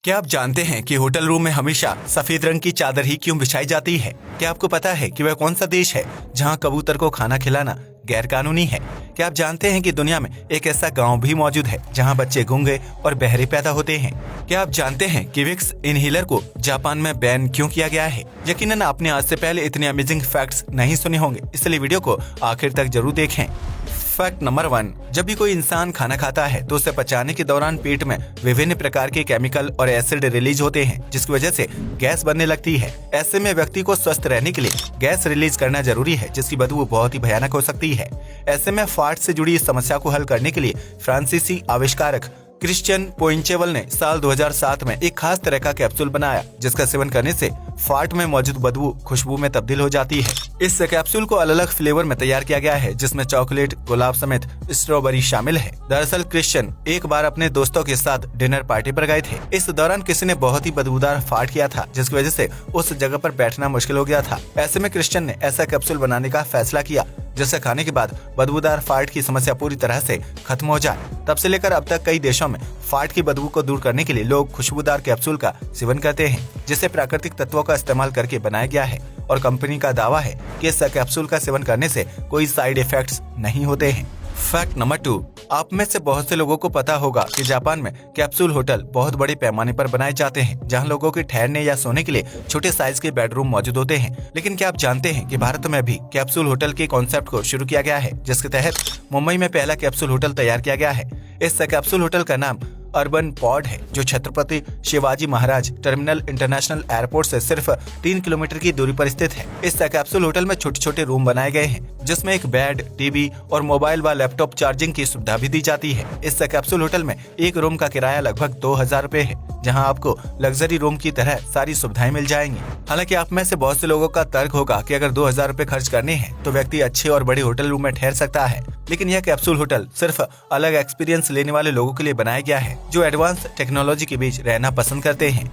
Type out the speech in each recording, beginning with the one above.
क्या आप जानते हैं कि होटल रूम में हमेशा सफेद रंग की चादर ही क्यों बिछाई जाती है? क्या आपको पता है कि वह कौन सा देश है जहां कबूतर को खाना खिलाना गैर कानूनी है? क्या आप जानते हैं कि दुनिया में एक ऐसा गांव भी मौजूद है जहां बच्चे गूंगे और बहरे पैदा होते हैं? क्या आप जानते हैं कि विक्स इनहेलर को जापान में बैन क्यों किया गया है? यकीनन आपने आज से पहले इतने अमेजिंग फैक्ट्स नहीं सुने होंगे, इसलिए वीडियो को आखिर तक जरूर देखें। फैक्ट नंबर 1, जब भी कोई इंसान खाना खाता है तो उसे पचाने के दौरान पेट में विभिन्न प्रकार के केमिकल और एसिड रिलीज होते हैं, जिसकी वजह से गैस बनने लगती है। ऐसे में व्यक्ति को स्वस्थ रहने के लिए गैस रिलीज करना जरूरी है, जिसकी बदबू बहुत ही भयानक हो सकती है। ऐसे में फार्ट से जुड़ी इस समस्या को हल करने के लिए फ्रांसीसी आविष्कारक क्रिश्चियन पोइंचेवल ने साल 2007 में एक खास तरह का कैप्सूल बनाया, जिसका सेवन करने से फार्ट में मौजूद बदबू खुशबू में तब्दील हो जाती है। इस कैप्सूल को अलग अलग फ्लेवर में तैयार किया गया है, जिसमें चॉकलेट, गुलाब समेत स्ट्रॉबेरी शामिल है। दरअसल क्रिश्चियन एक बार अपने दोस्तों के साथ डिनर पार्टी पर गए थे। इस दौरान किसी ने बहुत ही बदबूदार फार्ट किया था, जिसकी वजह से उस जगह पर बैठना मुश्किल हो गया था। ऐसे में क्रिश्चियन ने ऐसा कैप्सूल बनाने का फैसला किया जिसे खाने के बाद बदबूदार फार्ट की समस्या पूरी तरह से खत्म हो जाए। तब से लेकर अब तक कई देशों में फार्ट की बदबू को दूर करने के लिए लोग खुशबूदार कैप्सूल का सेवन करते हैं, जिसे प्राकृतिक तत्वों का इस्तेमाल करके बनाया गया है। और कंपनी का दावा है कि इस कैप्सूल का सेवन करने से कोई साइड इफेक्ट्स नहीं होते हैं। फैक्ट नंबर 2, आप में से बहुत से लोगों को पता होगा कि जापान में कैप्सूल होटल बहुत बड़े पैमाने पर बनाए जाते हैं, जहां लोगों के ठहरने या सोने के लिए छोटे साइज के बेडरूम मौजूद होते हैं। लेकिन क्या आप जानते हैं कि भारत में भी कैप्सूल होटल के कॉन्सेप्ट को शुरू किया गया है, जिसके तहत मुंबई में पहला कैप्सूल होटल तैयार किया गया है। इस कैप्सूल होटल का नाम अर्बन पॉड है, जो Chhatrapati Shivaji Maharaj terminal international airport से सिर्फ 3 किलोमीटर की दूरी पर स्थित है। इस कैप्सूल होटल में छोटे छोटे रूम बनाए गए हैं, जिसमें एक बेड, टीवी और मोबाइल व लैपटॉप चार्जिंग की सुविधा भी दी जाती है। इस कैप्सूल होटल में एक रूम का किराया लगभग 2000 रुपए है, जहां आपको लग्जरी रूम की तरह सारी सुविधाएं मिल जाएंगी। हालांकि आप में से बहुत से लोगों का तर्क होगा कि अगर 2000 रुपए खर्च करने हैं तो व्यक्ति अच्छे और बड़े होटल रूम में ठहर सकता है, लेकिन यह कैप्सूल होटल सिर्फ अलग एक्सपीरियंस लेने वाले लोगों के लिए बनाया गया है, जो एडवांस टेक्नोलॉजी के बीच रहना पसंद करते हैं।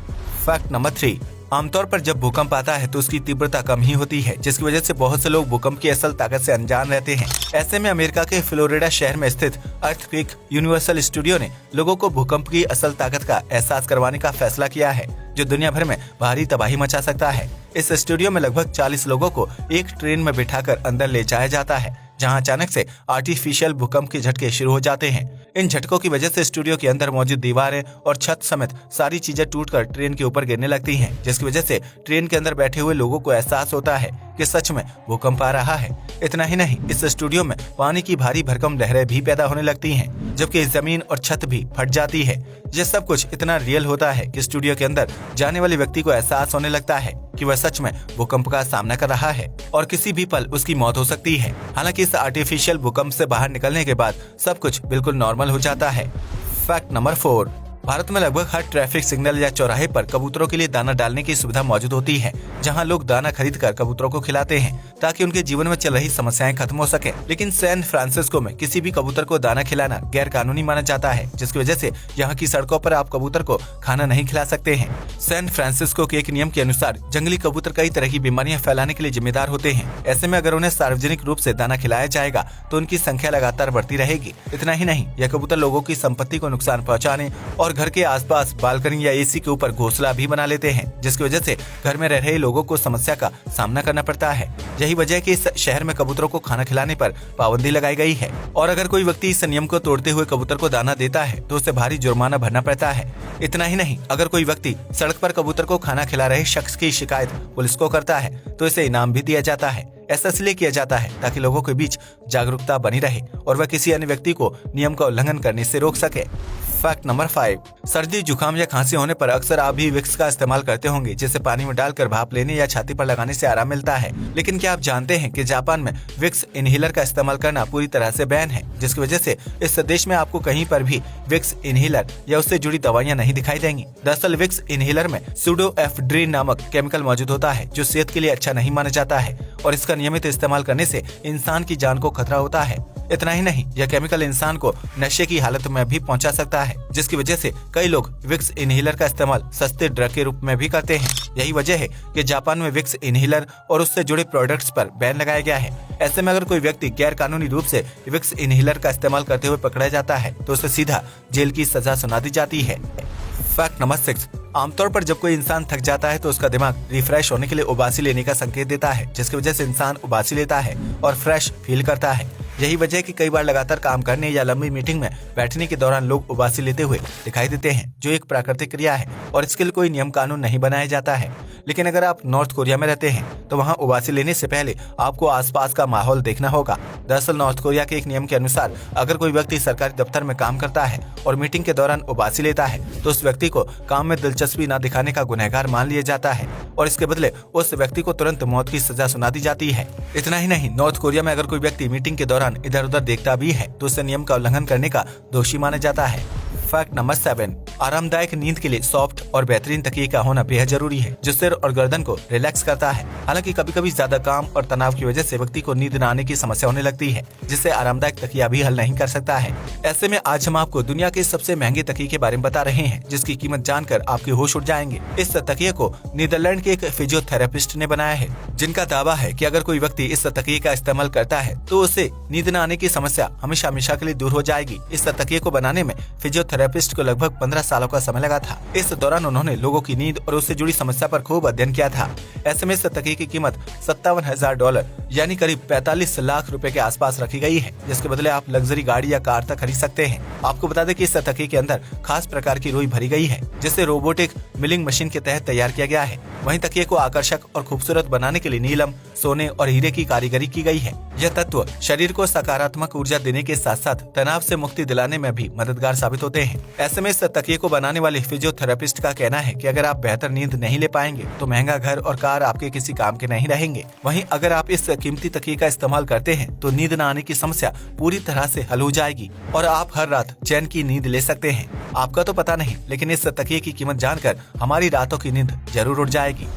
फैक्ट नंबर 3, आमतौर पर जब भूकंप आता है तो उसकी तीव्रता कम ही होती है, जिसकी वजह से बहुत से लोग भूकंप की असल ताकत से अनजान रहते हैं। ऐसे में अमेरिका के फ्लोरिडा शहर में स्थित अर्थक्वेक यूनिवर्सल स्टूडियो ने लोगों को भूकंप की असल ताकत का एहसास करवाने का फैसला किया है, जो दुनिया भर में भारी तबाही मचा सकता है। इस स्टूडियो में लगभग 40 लोगों को एक ट्रेन में बिठाकर अंदर ले जाया जाता है, जहां अचानक से आर्टिफिशियल भूकंप के झटके शुरू हो जाते हैं। इन झटकों की वजह से स्टूडियो के अंदर मौजूद दीवारें और छत समेत सारी चीजें टूटकर ट्रेन के ऊपर गिरने लगती हैं, जिसकी वजह से ट्रेन के अंदर बैठे हुए लोगों को एहसास होता है कि सच में भूकंप आ रहा है। इतना ही नहीं, इस स्टूडियो में पानी की भारी भरकम लहरें भी पैदा होने लगती हैं, जबकि जमीन और छत भी फट जाती है। यह सब कुछ इतना रियल होता है कि स्टूडियो के अंदर जाने वाले व्यक्ति को एहसास होने लगता है कि वह सच में भूकंप का सामना कर रहा है और किसी भी पल उसकी मौत हो सकती है। हालांकि इस आर्टिफिशियल भूकंप से बाहर निकलने के बाद सब कुछ बिल्कुल नॉर्मल हो जाता है। फैक्ट नंबर 4, भारत में लगभग हर ट्रैफिक सिग्नल या चौराहे पर कबूतरों के लिए दाना डालने की सुविधा मौजूद होती है, जहां लोग दाना खरीदकर कबूतरों को खिलाते हैं ताकि उनके जीवन में चल रही समस्याएं खत्म हो सके। लेकिन सैन फ्रांसिस्को में किसी भी कबूतर को दाना खिलाना गैर कानूनी माना जाता है, जिसकी वजह से यहाँ की सड़कों पर आप कबूतर को खाना नहीं खिला सकते हैं। सैन फ्रांसिस्को के एक नियम के अनुसार जंगली कबूतर कई तरह की बीमारियां फैलाने के लिए जिम्मेदार होते हैं। ऐसे में अगर उन्हें सार्वजनिक रूप से दाना खिलाया जाएगा तो उनकी संख्या लगातार बढ़ती रहेगी। इतना ही नहीं, यह कबूतर लोगों की संपत्ति को नुकसान पहुँचाने और घर के आसपास बालकनी या एसी के ऊपर घोंसला भी बना लेते हैं, जिसकी वजह से घर में रह रहे लोगों को समस्या का सामना करना पड़ता है। यही वजह है कि इस शहर में कबूतरों को खाना खिलाने पर पाबंदी लगाई गई है, और अगर कोई व्यक्ति इस नियम को तोड़ते हुए कबूतर को दाना देता है तो उसे भारी जुर्माना भरना पड़ता है। इतना ही नहीं, अगर कोई व्यक्ति सड़क पर कबूतर को खाना खिला रहे शख्स की शिकायत पुलिस को करता है तो इसे इनाम भी दिया जाता है। ऐसा इसलिए किया जाता है ताकि लोगों के बीच जागरूकता बनी रहे और वह किसी अन्य व्यक्ति को नियम का उल्लंघन करने से रोक सके। फैक्ट नंबर 5, सर्दी, जुकाम या खांसी होने पर अक्सर आप भी विक्स का इस्तेमाल करते होंगे, जिसे पानी में डालकर भाप लेने या छाती पर लगाने से आराम मिलता है। लेकिन क्या आप जानते हैं कि जापान में विक्स इनहेलर का इस्तेमाल करना पूरी तरह से बैन है, जिसकी वजह से इस देश में आपको कहीं पर भी विक्स इनहेलर या उससे जुड़ी दवाइयां नहीं दिखाई देंगी। दरअसल विक्स इनहेलर में सूडोएफ्ड्रिन नामक केमिकल मौजूद होता है, जो सेहत के लिए अच्छा नहीं माना जाता है, और इसका नियमित इस्तेमाल करने से इंसान की जान को खतरा होता है। इतना ही नहीं, यह केमिकल इंसान को नशे की हालत में भी पहुंचा सकता है, जिसकी वजह से कई लोग विक्स इनहेलर का इस्तेमाल सस्ते ड्रग के रूप में भी करते हैं। यही वजह है कि जापान में विक्स इनहेलर और उससे जुड़े प्रोडक्ट्स पर बैन लगाया गया है। ऐसे में अगर कोई व्यक्ति गैर कानूनी रूप से विक्स इनहेलर का इस्तेमाल करते हुए पकड़ा जाता है तो उसे सीधा जेल की सजा सुना दी जाती है। फैक्ट नंबर 6, आमतौर पर जब कोई इंसान थक जाता है तो उसका दिमाग रिफ्रेश होने के लिए उबासी लेने का संकेत देता है, जिसकी वजह से इंसान उबासी लेता है और फ्रेश फील करता है। यही वजह है कि कई बार लगातार काम करने या लंबी मीटिंग में बैठने के दौरान लोग उबासी लेते हुए दिखाई देते हैं, जो एक प्राकृतिक क्रिया है और इसके लिए कोई नियम कानून नहीं बनाया जाता है। लेकिन अगर आप नॉर्थ कोरिया में रहते हैं तो वहाँ उबासी लेने से पहले आपको आसपास का माहौल देखना होगा। दरअसल नॉर्थ कोरिया के एक नियम के अनुसार अगर कोई व्यक्ति सरकारी दफ्तर में काम करता है और मीटिंग के दौरान उबासी लेता है तो उस व्यक्ति को काम में दिलचस्पी न दिखाने का गुनहगार मान लिया जाता है और इसके बदले उस व्यक्ति को तुरंत मौत की सजा सुना दी जाती है। इतना ही नहीं, नॉर्थ कोरिया में अगर कोई व्यक्ति मीटिंग के दौरान इधर उधर देखता भी है तो उसे नियम का उल्लंघन करने का दोषी माना जाता है। फैक्ट नंबर 7, आरामदायक नींद के लिए सॉफ्ट और बेहतरीन तकिए का होना बेहद जरूरी है, जो सिर और गर्दन को रिलैक्स करता है। हालांकि कभी कभी ज्यादा काम और तनाव की वजह से व्यक्ति को नींद न आने की समस्या होने लगती है, जिससे आरामदायक तकिया भी हल नहीं कर सकता है। ऐसे में आज हम आपको दुनिया के सबसे महंगे तकिए के बारे में बता रहे हैं, जिसकी कीमत जानकर आपके होश उड़ जाएंगे। इस तकिए को नीदरलैंड के एक फिजियोथेरेपिस्ट ने बनाया है, जिनका दावा है कि अगर कोई व्यक्ति इस तकिए का इस्तेमाल करता है तो उसे नींद न आने की समस्या हमेशा हमेशा के लिए दूर हो जाएगी। इस तकिए को बनाने में फिजियोथेरेपिस्ट को लगभग 15 सालों का समय लगा था। इस दौरान उन्होंने लोगों की नींद और उससे जुड़ी समस्या पर खूब अध्ययन किया था। ऐसे में इस तकिए की कीमत $57,000 यानी करीब 45 लाख रुपए के आसपास रखी गई है, जिसके बदले आप लग्जरी गाड़ी या कार तक खरीद सकते हैं। आपको बता दें कि इस तकिए के अंदर खास प्रकार की रुई भरी गई है, जिसे रोबोटिक मिलिंग मशीन के तहत तैयार किया गया है। वहीं तकिए को आकर्षक और खूबसूरत बनाने के लिए नीलम, सोने और हीरे की कारीगरी की गई है। यह तत्व शरीर को सकारात्मक ऊर्जा देने के साथ साथ तनाव से मुक्ति दिलाने में भी मददगार साबित होते हैं। ऐसे में इस तकिए को बनाने वाले फिजियोथेरेपिस्ट का कहना है कि अगर आप बेहतर नींद नहीं ले पाएंगे तो महंगा घर और कार आपके किसी काम के नहीं रहेंगे। वहीं अगर आप इस कीमती तकिए का इस्तेमाल करते हैं तो नींद न आने की समस्या पूरी तरह से हल हो जाएगी और आप हर रात चैन की नींद ले सकते हैं। आपका तो पता नहीं, लेकिन इस तकिए की कीमत जानकर हमारी रातों की नींद जरूर उड़ जाएगी।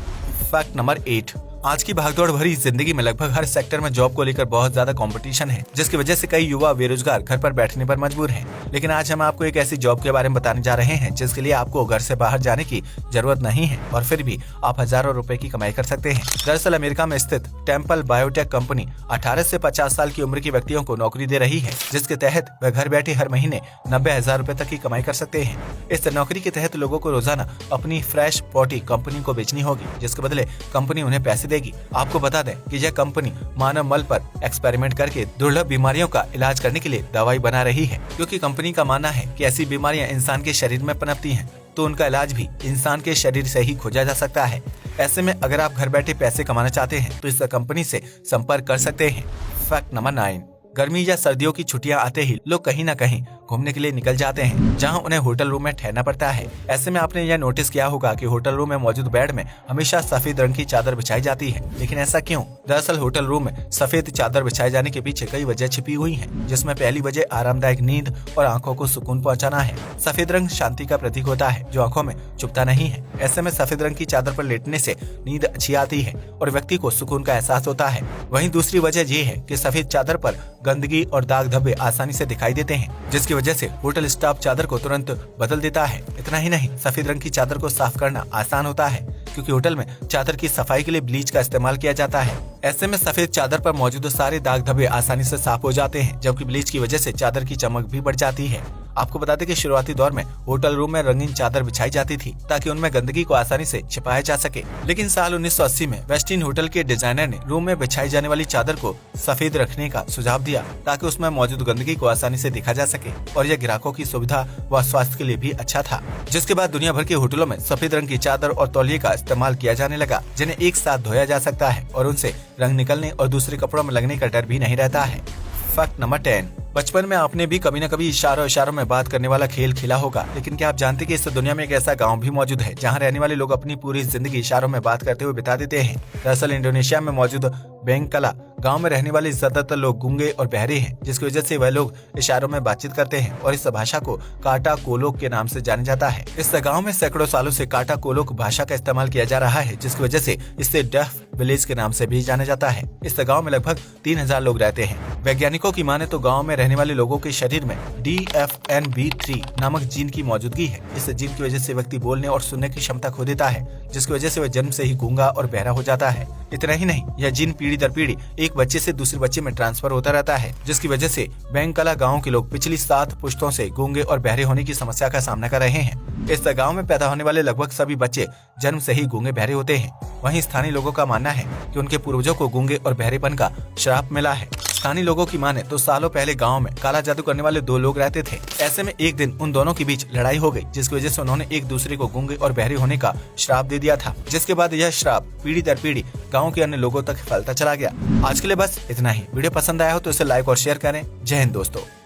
फैक्ट नंबर 8, आज की भागदौड़ भरी जिंदगी में लगभग हर सेक्टर में जॉब को लेकर बहुत ज्यादा कंपटीशन है, जिसकी वजह से कई युवा बेरोजगार घर पर बैठने पर मजबूर हैं। लेकिन आज हम आपको एक ऐसी जॉब के बारे में बताने जा रहे हैं जिसके लिए आपको घर से बाहर जाने की जरूरत नहीं है और फिर भी आप हजारों रुपए की कमाई कर सकते हैं। दरअसल अमेरिका में स्थित टेम्पल बायोटेक कंपनी 18 से 50 साल की उम्र के व्यक्तियों को नौकरी दे रही है, जिसके तहत वह घर बैठे हर महीने 90,000 रुपए तक की कमाई कर सकते हैं। इस नौकरी के तहत लोगों को रोजाना अपनी फ्रेश बॉडी कंपनी को बेचनी होगी, जिसके बदले कंपनी उन्हें पैसे देगी। आपको बता दें कि यह कंपनी मानव मल पर एक्सपेरिमेंट करके दुर्लभ बीमारियों का इलाज करने के लिए दवाई बना रही है, क्योंकि कंपनी का मानना है कि ऐसी बीमारियां इंसान के शरीर में पनपती हैं तो उनका इलाज भी इंसान के शरीर से ही खोजा जा सकता है। ऐसे में अगर आप घर बैठे पैसे कमाना चाहते हैं तो इस कंपनी से संपर्क कर सकते हैं। फैक्ट नंबर 9, गर्मी या सर्दियों की छुट्टियां आते ही लोग कहीं न कहीं घूमने के लिए निकल जाते हैं, जहां उन्हें होटल रूम में ठहरना पड़ता है। ऐसे में आपने यह नोटिस किया होगा कि होटल रूम में मौजूद बेड में हमेशा सफेद रंग की चादर बिछाई जाती है। लेकिन ऐसा क्यों? दरअसल होटल रूम में सफेद चादर बिछाए जाने के पीछे कई वजह छिपी हुई हैं, जिसमें पहली वजह आरामदायक नींद और आंखों को सुकून पहुंचाना है। सफेद रंग शांति का प्रतीक होता है, जो आंखों में चुभता नहीं है। ऐसे में सफेद रंग की चादर पर लेटने से नींद अच्छी आती है और व्यक्ति को सुकून का एहसास होता है। वहीं दूसरी वजह ये है कि सफेद चादर पर गंदगी और दाग धब्बे आसानी से दिखाई देते हैं, जिसकी वजह से होटल स्टाफ चादर को तुरंत बदल देता है। इतना ही नहीं, सफेद रंग की चादर को साफ करना आसान होता है, क्योंकि होटल में चादर की सफाई के लिए ब्लीच का इस्तेमाल किया जाता है। ऐसे में सफेद चादर पर मौजूद सारे दाग धब्बे आसानी से साफ हो जाते हैं, जबकि ब्लीच की वजह से चादर की चमक भी बढ़ जाती है। आपको बता दें कि शुरुआती दौर में होटल रूम में रंगीन चादर बिछाई जाती थी ताकि उनमें गंदगी को आसानी से छिपाया जा सके। लेकिन साल 1980 में वेस्टिन होटल के डिजाइनर ने रूम में बिछाई जाने वाली चादर को सफेद रखने का सुझाव दिया, ताकि उसमें मौजूद गंदगी को आसानी से देखा जा सके और यह ग्राहकों की सुविधा व स्वास्थ्य के लिए भी अच्छा था। जिसके बाद दुनिया भर के होटलों में सफेद रंग की चादर और तौलिए का इस्तेमाल किया जाने लगा, जिन्हें एक साथ धोया जा सकता है और उनसे रंग निकलने और दूसरे कपड़ों में लगने का डर भी नहीं रहता है। फैक्ट नंबर 10, बचपन में आपने भी कभी न कभी इशारों में बात करने वाला खेल खेला होगा। लेकिन क्या आप जानते हैं कि इस दुनिया में एक ऐसा गांव भी मौजूद है जहां रहने वाले लोग अपनी पूरी जिंदगी इशारों में बात करते हुए बिता देते हैं। दरअसल इंडोनेशिया में मौजूद बेंगकला गांव में रहने वाले ज्यादातर लोग गूंगे और बहरे हैं, जिसकी वजह से वह लोग इशारों में बातचीत करते हैं और इस भाषा को काटा कोलोक के नाम से जाना जाता है। इस गाँव में सैकड़ों सालों से काटा कोलोक भाषा का इस्तेमाल किया जा रहा है, जिसकी वजह से इसे डेफ विलेज के नाम से भी जाना जाता है। इस गाँव में लगभग 3000 लोग रहते हैं। वैज्ञानिकों की माने तो गाँव में रहने वाले लोगों के शरीर में DFNB3 नामक जीन की मौजूदगी है। इस जीन की वजह से व्यक्ति बोलने और सुनने की क्षमता खो देता है, जिसकी वजह से वह जन्म से ही गूंगा और बहरा हो जाता है। इतना ही नहीं, यह जीन पीढ़ी दर पीढ़ी एक बच्चे से दूसरे बच्चे में ट्रांसफर होता रहता है, जिसकी वजह से बैंकला गाँव के लोग पिछली 7 पुश्तों से गूंगे और बहरे होने की समस्या का सामना कर रहे हैं। इस गाँव में पैदा होने वाले लगभग सभी बच्चे जन्म से ही गूंगे बहरे होते हैं। वहीं स्थानीय लोगों का मानना है कि उनके पूर्वजों को गूंगे और बहरेपन का श्राप मिला है। स्थानीय लोगों की माने तो सालों पहले गांव में काला जादू करने वाले 2 लोग रहते थे। ऐसे में एक दिन उन दोनों के बीच लड़ाई हो गई, जिसकी वजह से उन्होंने एक दूसरे को गूंगे और बहरे होने का श्राप दे दिया था, जिसके बाद यह श्राप पीढ़ी दर पीढ़ी गाँव के अन्य लोगों तक फैलता चला गया। आज के लिए बस इतना ही। वीडियो पसंद आया हो तो इसे लाइक और शेयर करें। जय हिंद दोस्तों।